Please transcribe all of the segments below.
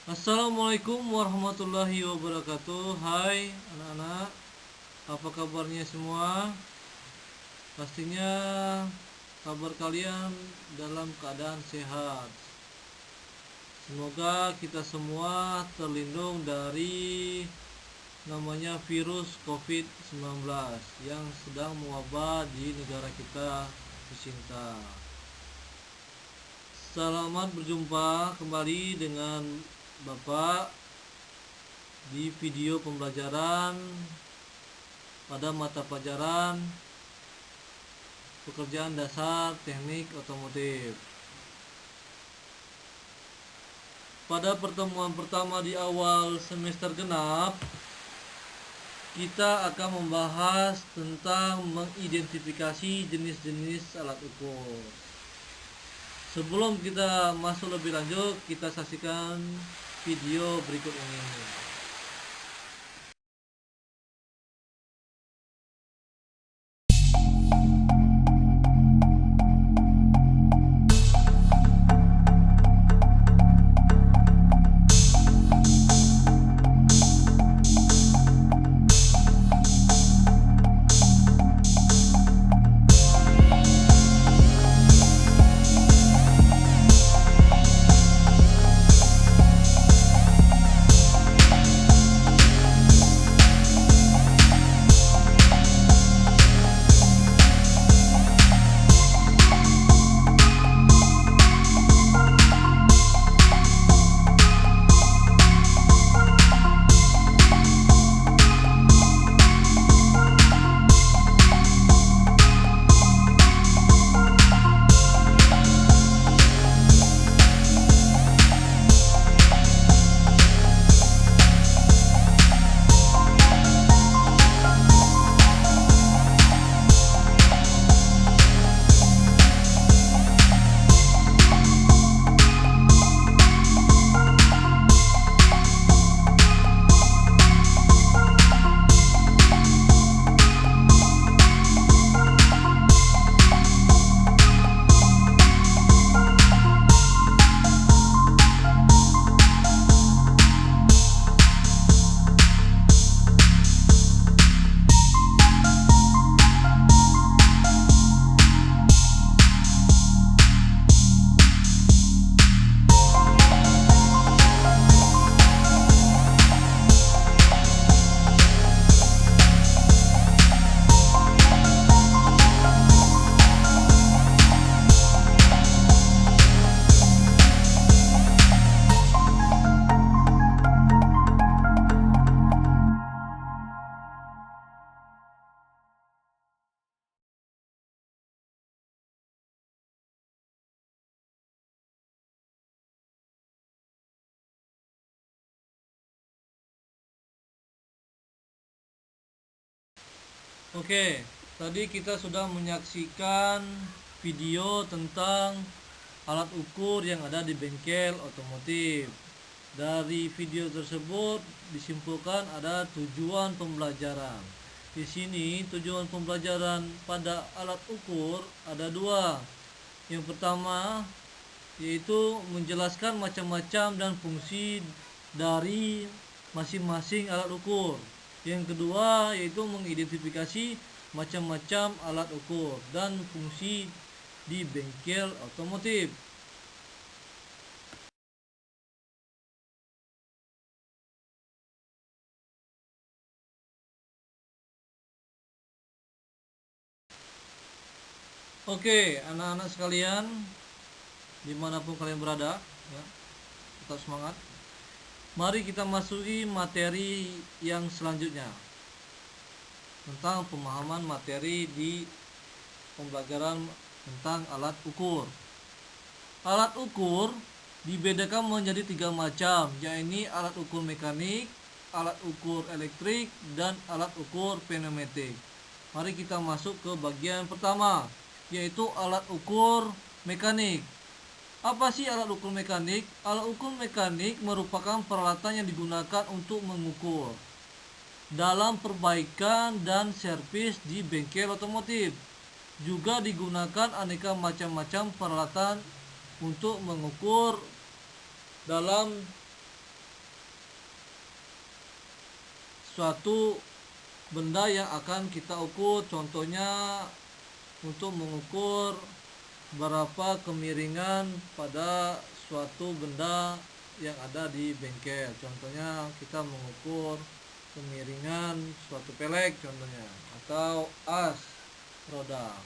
Assalamualaikum warahmatullahi wabarakatuh. Hai anak-anak, apa kabarnya semua? Pastinya kabar kalian dalam keadaan sehat. Semoga kita semua terlindung dari namanya virus COVID-19 yang sedang mewabah di negara kita tercinta. Selamat berjumpa kembali dengan Bapak di video pembelajaran pada mata pelajaran pekerjaan dasar teknik otomotif. Pada pertemuan pertama di awal semester genap, kita akan membahas tentang mengidentifikasi jenis-jenis alat ukur. Sebelum kita masuk lebih lanjut, kita saksikan video berikut ini. Oke, tadi kita sudah menyaksikan video tentang alat ukur yang ada di bengkel otomotif. Dari video tersebut disimpulkan ada tujuan pembelajaran. Di sini tujuan pembelajaran pada alat ukur ada dua. Yang pertama yaitu menjelaskan macam-macam dan fungsi dari masing-masing alat ukur. Yang kedua yaitu mengidentifikasi macam-macam alat ukur dan fungsi di bengkel otomotif. Oke, anak-anak sekalian, dimanapun kalian berada, ya, tetap semangat. Mari kita masuki materi yang selanjutnya tentang pemahaman materi di pembelajaran tentang alat ukur. Alat ukur dibedakan menjadi 3 macam, yaitu alat ukur mekanik, alat ukur elektrik, dan alat ukur pneumatik. Mari kita masuk ke bagian pertama, yaitu alat ukur mekanik. Apa sih alat ukur mekanik? Alat ukur mekanik merupakan peralatan yang digunakan untuk mengukur dalam perbaikan dan servis di bengkel otomotif. Juga digunakan aneka macam-macam peralatan untuk mengukur dalam suatu benda yang akan kita ukur. Contohnya untuk mengukur berapa kemiringan pada suatu benda yang ada di bengkel. Contohnya kita mengukur kemiringan suatu pelek contohnya, atau as roda.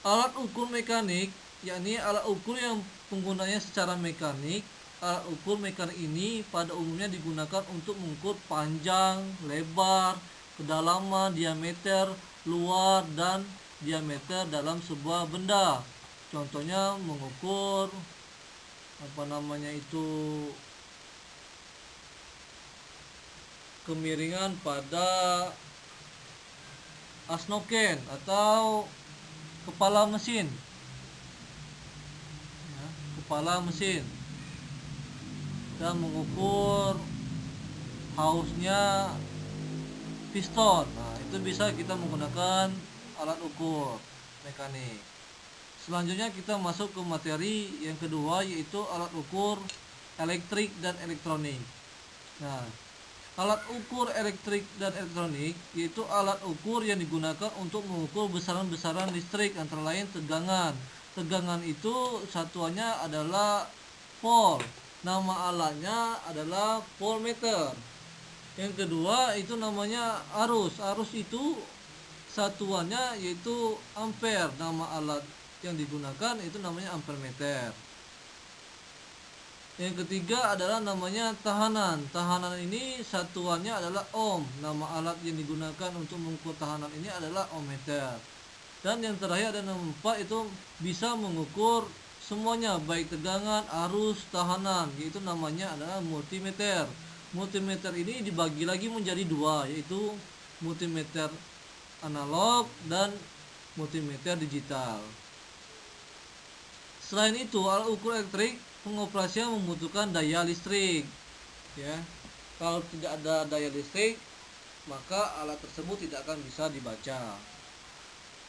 Alat ukur mekanik, yakni alat ukur yang penggunanya secara mekanik. Alat ukur mekanik ini pada umumnya digunakan untuk mengukur panjang, lebar, kedalaman, diameter, luar, dan diameter dalam sebuah benda. Contohnya mengukur kemiringan pada asnoken atau kepala mesin, ya, dan mengukur hausnya piston. Nah, itu bisa kita menggunakan alat ukur mekanik. Selanjutnya kita masuk ke materi yang kedua, yaitu alat ukur elektrik dan elektronik. Nah, alat ukur elektrik dan elektronik yaitu alat ukur yang digunakan untuk mengukur besaran-besaran listrik, antara lain tegangan. Tegangan itu satuannya adalah volt. Nama alatnya adalah voltmeter. Yang kedua itu namanya arus. Arus itu satuannya yaitu ampere. Nama alat yang digunakan itu namanya ampermeter. Yang ketiga adalah namanya tahanan. Tahanan ini satuannya adalah ohm. Nama alat yang digunakan untuk mengukur tahanan ini adalah ohmmeter. Dan yang terakhir ada nomor 4, itu bisa mengukur semuanya, baik tegangan, arus, tahanan, yaitu namanya adalah multimeter. Multimeter ini dibagi lagi menjadi dua, yaitu multimeter analog dan multimeter digital. Selain itu, alat ukur elektrik pengoperasian membutuhkan daya listrik, ya. Kalau tidak ada daya listrik, maka alat tersebut tidak akan bisa dibaca.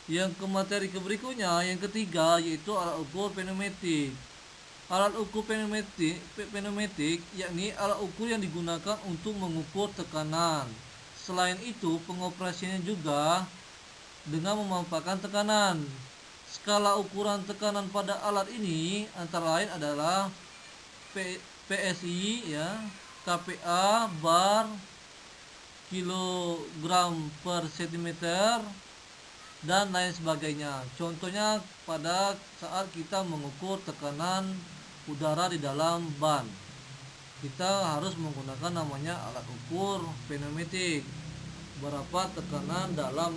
Yang ke materi berikutnya, yang ketiga, yaitu alat ukur pneumatik. Alat ukur pneumatik yakni alat ukur yang digunakan untuk mengukur tekanan. Selain itu, pengoperasiannya juga dengan memanfaatkan tekanan. Skala ukuran tekanan pada alat ini antara lain adalah PSI, ya, kPa, bar, kilogram per centimeter, dan lain sebagainya. Contohnya pada saat kita mengukur tekanan udara di dalam ban, kita harus menggunakan namanya alat ukur pneumatik. Berapa tekanan dalam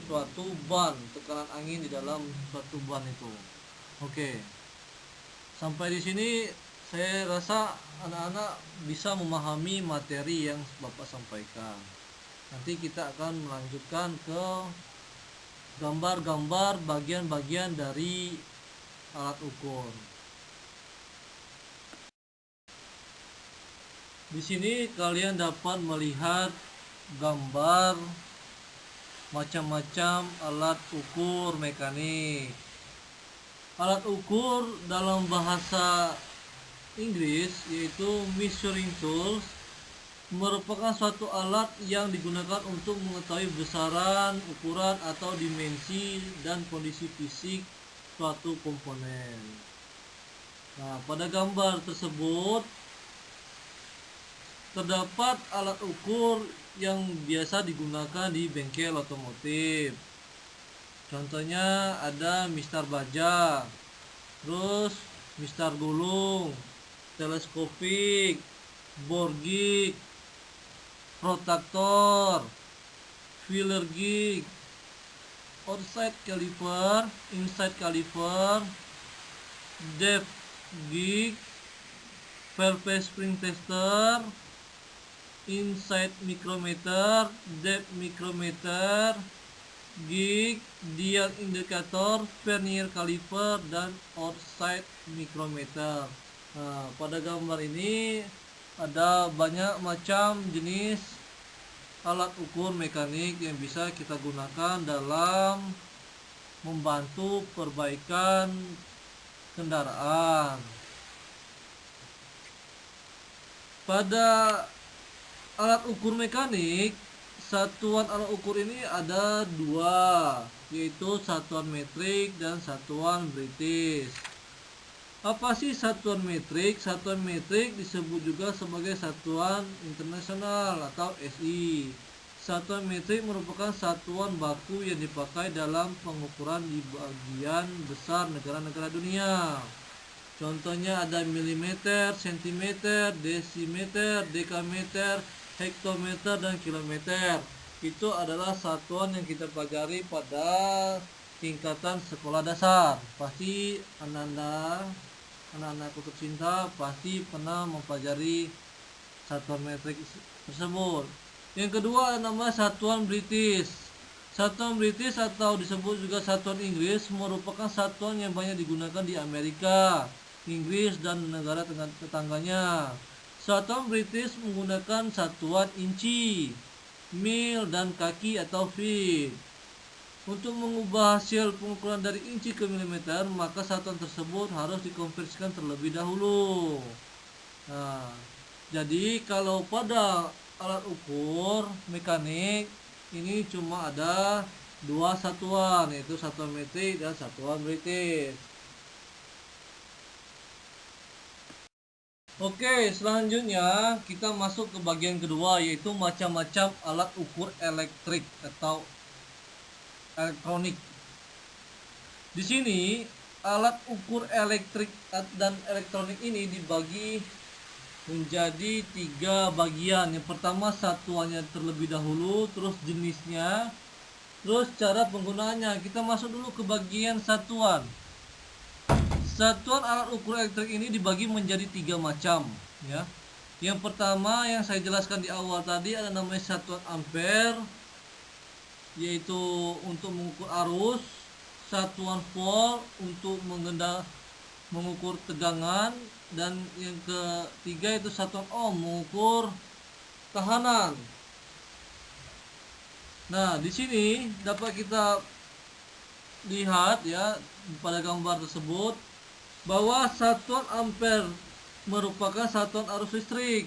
suatu ban, tekanan angin di dalam suatu ban itu. Oke. Sampai di sini saya rasa anak-anak bisa memahami materi yang Bapak sampaikan. Nanti kita akan melanjutkan ke gambar-gambar bagian-bagian dari alat ukur. Di sini kalian dapat melihat gambar macam-macam alat ukur mekanik. Alat ukur dalam bahasa Inggris yaitu measuring tools merupakan suatu alat yang digunakan untuk mengetahui besaran, ukuran atau dimensi dan kondisi fisik suatu komponen. Nah, pada gambar tersebut terdapat alat ukur yang biasa digunakan di bengkel otomotif. Contohnya ada mistar baja, terus mistar gulung, teleskopik, bore gig, protractor, feeler gig, outside caliper, inside caliper, depth gig, valve spring tester, inside micrometer, depth micrometer, gig, dial indicator, vernier caliper, dan outside micrometer. Nah, pada gambar ini ada banyak macam jenis alat ukur mekanik yang bisa kita gunakan dalam membantu perbaikan kendaraan. Pada alat ukur mekanik, satuan alat ukur ini ada dua, yaitu satuan metrik dan satuan British. Apa sih satuan metrik? Satuan metrik disebut juga sebagai satuan internasional atau SI. Satuan metrik merupakan satuan baku yang dipakai dalam pengukuran di bagian besar negara-negara dunia. Contohnya ada milimeter, sentimeter, desimeter, dekameter, hektometer, dan kilometer. Itu adalah satuan yang kita pelajari pada tingkatan sekolah dasar. Pasti anak-anakku tercinta pasti pernah mempelajari satuan metrik tersebut. Yang kedua nama satuan British. Satuan British atau disebut juga satuan Inggris merupakan satuan yang banyak digunakan di Amerika, Inggris, dan negara tetangganya. Satuan British menggunakan satuan inci, mil, dan kaki atau feet. Untuk mengubah hasil pengukuran dari inci ke milimeter, maka satuan tersebut harus dikonversikan terlebih dahulu. Nah, jadi kalau pada alat ukur mekanik ini cuma ada dua satuan, yaitu satuan metrik dan satuan British. Oke, selanjutnya kita masuk ke bagian kedua, yaitu macam-macam alat ukur elektrik atau elektronik. Di sini alat ukur elektrik dan elektronik ini dibagi menjadi tiga bagian. Yang pertama satuannya terlebih dahulu, terus jenisnya, terus cara penggunaannya. Kita masuk dulu ke bagian satuan. Satuan alat ukur elektrik ini dibagi menjadi tiga macam, ya. Yang pertama yang saya jelaskan di awal tadi ada namanya satuan ampere, yaitu untuk mengukur arus, satuan volt untuk mengukur tegangan, dan yang ketiga itu satuan ohm mengukur tekanan. Nah, di sini dapat kita lihat ya pada gambar tersebut bahwa satuan ampere merupakan satuan arus listrik.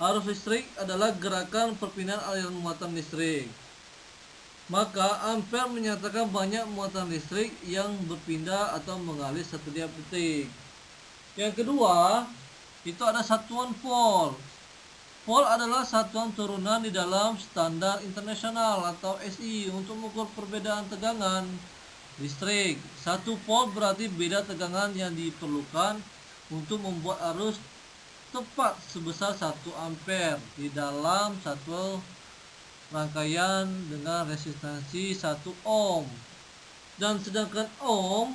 Arus listrik adalah gerakan perpindahan aliran muatan listrik. Maka ampere menyatakan banyak muatan listrik yang berpindah atau mengalir setiap detik. Yang kedua, itu ada satuan volt. Volt adalah satuan turunan di dalam standar internasional atau SI untuk mengukur perbedaan tegangan listrik. 1 volt berarti beda tegangan yang diperlukan untuk membuat arus tepat sebesar 1 ampere di dalam satu rangkaian dengan resistansi 1 ohm. Dan sedangkan ohm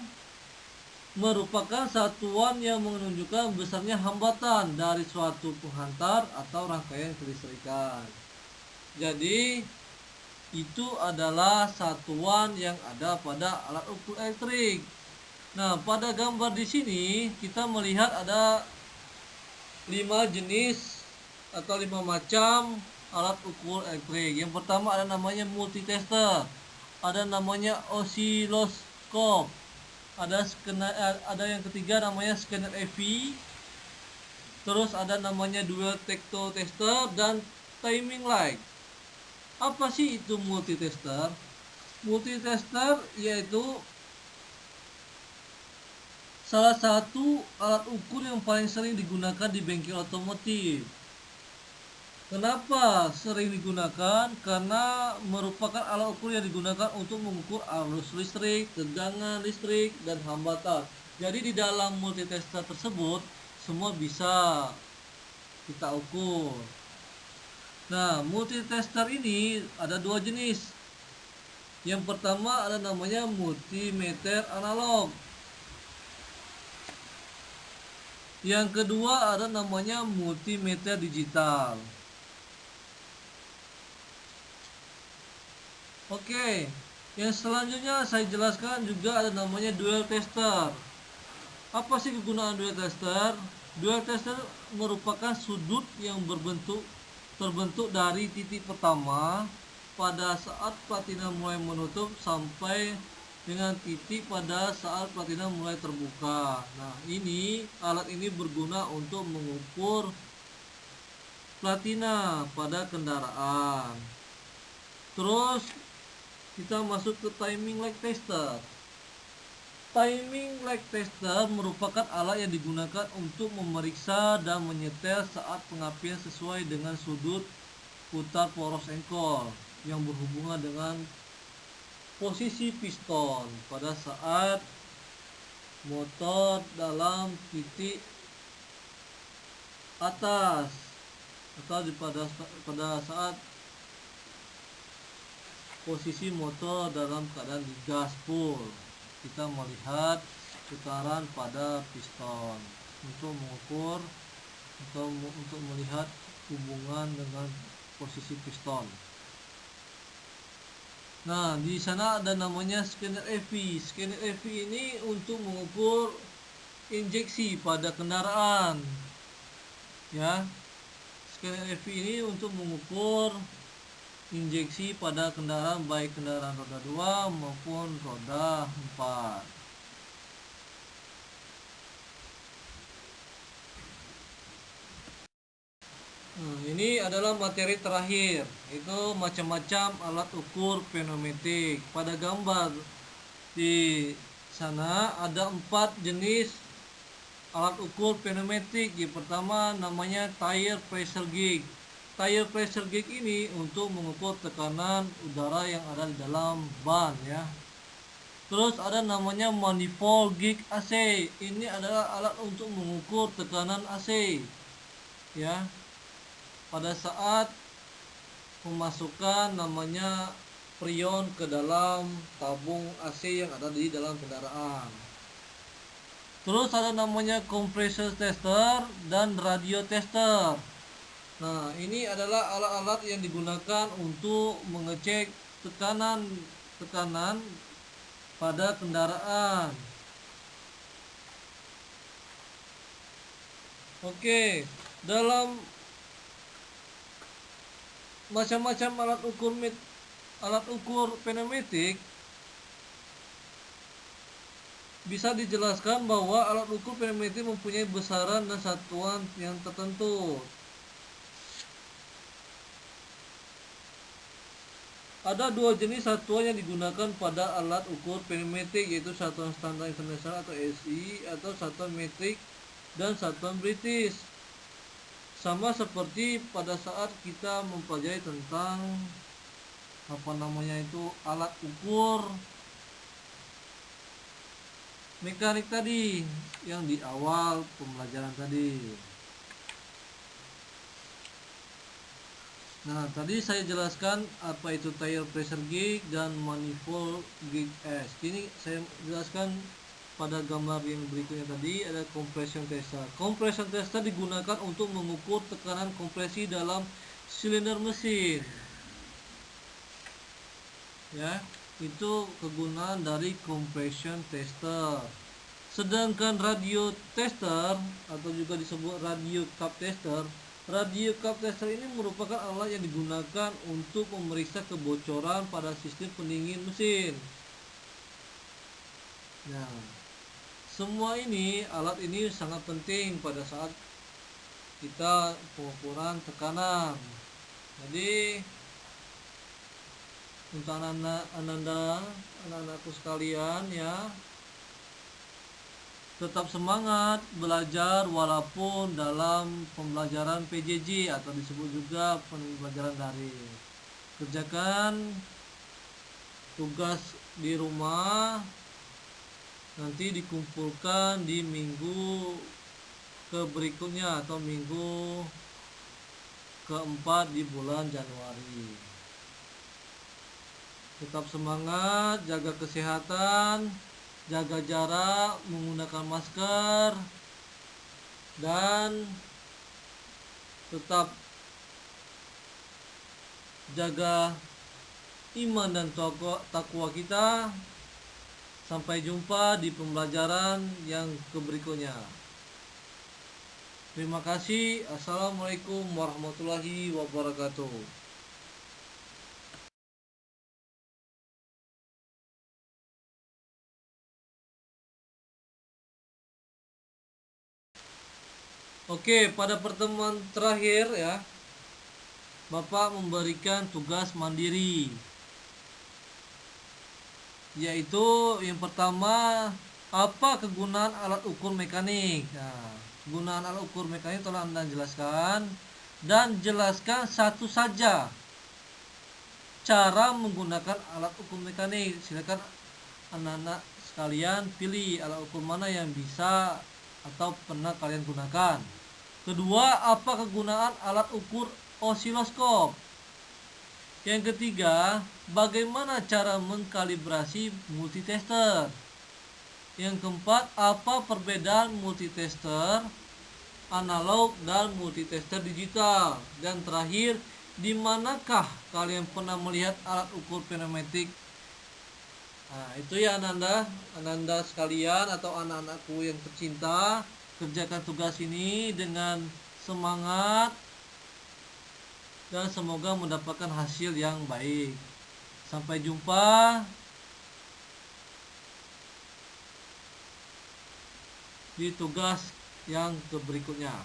merupakan satuan yang menunjukkan besarnya hambatan dari suatu penghantar atau rangkaian kelistrikan. Jadi itu adalah satuan yang ada pada alat ukur elektrik. Nah, pada gambar di sini kita melihat ada 5 jenis atau 5 macam alat ukur elektrik. Yang pertama ada namanya multitester, ada namanya osiloskop, ada yang ketiga namanya scanner EV, terus ada namanya dual tester dan timing light. Apa sih itu multitester? Multitester yaitu salah satu alat ukur yang paling sering digunakan di bengkel otomotif. Kenapa sering digunakan? Karena merupakan alat ukur yang digunakan untuk mengukur arus listrik, tegangan listrik, dan hambatan. Jadi di dalam multitester tersebut semua bisa kita ukur. Nah, multitester ini ada 2 jenis. Yang pertama ada namanya multimeter analog. Yang kedua ada namanya multimeter digital. Oke, yang selanjutnya saya jelaskan juga ada namanya dual tester. Apa sih kegunaan dual tester? Dual tester merupakan sudut yang terbentuk dari titik pertama pada saat platina mulai menutup sampai dengan titik pada saat platina mulai terbuka. Nah, alat ini berguna untuk mengukur platina pada kendaraan. Terus kita masuk ke timing lag tester. Timing lag tester merupakan alat yang digunakan untuk memeriksa dan menyetel saat pengapian sesuai dengan sudut putar poros engkol yang berhubungan dengan posisi piston pada saat motor dalam titik atas atau pada saat posisi motor dalam keadaan digas full. Kita melihat putaran pada piston untuk mengukur atau untuk melihat hubungan dengan posisi piston. Nah, di sana ada namanya scanner EV. Scanner EV ini untuk mengukur injeksi pada kendaraan. Ya. Scanner EV ini untuk mengukur injeksi pada kendaraan, baik kendaraan roda 2 maupun roda 4. Ini adalah materi terakhir, itu macam-macam alat ukur pneumatik. Pada gambar di sana ada 4 jenis alat ukur pneumatik. Yang pertama namanya tire pressure gauge. Tire pressure gauge ini untuk mengukur tekanan udara yang ada di dalam ban, ya. Terus ada namanya manifold gauge AC. Ini adalah alat untuk mengukur tekanan AC, ya. Pada saat memasukkan namanya freon ke dalam tabung AC yang ada di dalam kendaraan. Terus ada namanya compressor tester dan radio tester. Nah, ini adalah alat-alat yang digunakan untuk mengecek tekanan pada kendaraan. Oke, dalam macam-macam alat ukur pneumatik bisa dijelaskan bahwa alat ukur pneumatik mempunyai besaran dan satuan yang tertentu. Ada 2 jenis satuan yang digunakan pada alat ukur pneumatik, yaitu satuan standar internasional atau SI atau satuan metrik dan satuan British. Sama seperti pada saat kita mempelajari tentang alat ukur mekanik tadi yang di awal pembelajaran tadi. Nah, tadi saya jelaskan apa itu tire pressure gauge dan manifold gauge S. Kini saya jelaskan pada gambar yang berikutnya tadi ada compression tester. Compression tester digunakan untuk mengukur tekanan kompresi dalam silinder mesin. Ya, itu kegunaan dari compression tester. Sedangkan radio tester atau juga disebut radio cup tester. Radio cup tester ini merupakan alat yang digunakan untuk memeriksa kebocoran pada sistem pendingin mesin. Nah, semua alat ini sangat penting pada saat kita pengukuran tekanan. Jadi untuk anak-anakku sekalian, ya, tetap semangat belajar walaupun dalam pembelajaran PJJ atau disebut juga pembelajaran daring. Kerjakan tugas di rumah, nanti dikumpulkan di minggu berikutnya atau minggu keempat di bulan Januari. Tetap semangat, jaga kesehatan, jaga jarak, menggunakan masker, dan tetap jaga iman dan takwa kita. Sampai jumpa di pembelajaran yang berikutnya. Terima kasih. Assalamualaikum warahmatullahi wabarakatuh. Oke, pada pertemuan terakhir, ya, Bapak memberikan tugas mandiri, yaitu yang pertama, apa kegunaan alat ukur mekanik. Nah, kegunaan alat ukur mekanik telah Anda jelaskan, dan jelaskan satu saja cara menggunakan alat ukur mekanik. Silakan anak-anak sekalian pilih alat ukur mana yang bisa atau pernah kalian gunakan. Kedua, apa kegunaan alat ukur osiloskop? Yang ketiga, bagaimana cara mengkalibrasi multitester? Yang keempat, apa perbedaan multitester analog dan multitester digital? Dan terakhir, di manakah kalian pernah melihat alat ukur pneumatik? Nah, itu ya anak-anak sekalian atau anak-anakku yang tercinta, kerjakan tugas ini dengan semangat dan semoga mendapatkan hasil yang baik. Sampai jumpa di tugas yang berikutnya.